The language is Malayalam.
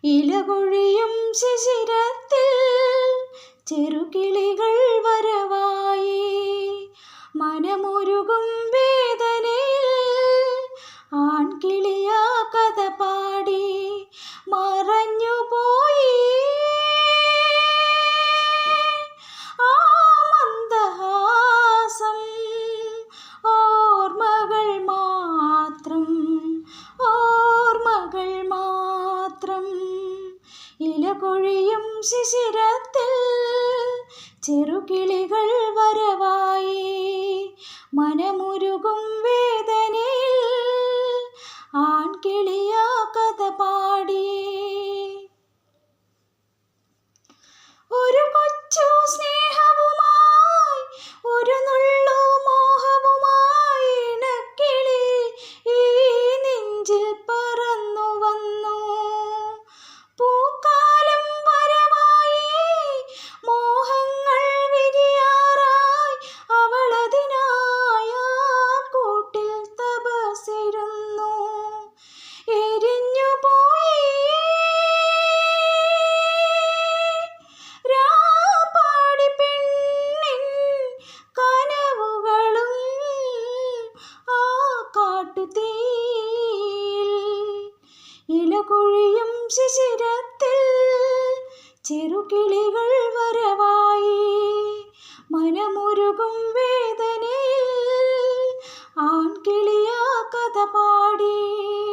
ഇലകൊഴിയും ശിശിരത്തിൽ ചെറുകിളികൾ വരവായി. മനമുരുകും വേദനയിൽ ആൺകിളിയാ കഥ പാടി മറഞ്ഞുപോയി. ആ മന്ദഹാസം ഓർമ്മകൾ മാത്രം, ഓർമ്മകൾ മാത്രം. ഇലകൊഴിയും ശിശിരത്തിൽ ചെറുകിളികൾ വരവായി. മനമുരുകും വേദനയിൽ ആൺകിളിയാ കഥ പാടി. ഒരു കൊച്ചു സ്നേഹവുമായി, ഒരു നുള്ളു മോഹവുമായി ഇണക്കിളി ഈ നെഞ്ചിൽ പറന്നു വന്നു. പൂക്കാലം വരവായി, മോഹങ്ങൾ വിരിയാറായി. അവളതിനായ കൂട്ടിൽ തപസിരുന്നു. എരിഞ്ഞുപോയി രാപ്പാടി പെണ്ണിൻ കനവുകളും ആ കാട്ടുതീയിൽ. ഇലകൊഴിയും ശിശിരത്തിൽ ചെറുകിളികൾ വരവായി. മനമുരുകും വേദനയിൽ ആൺകിളിയാ കഥ പാടി.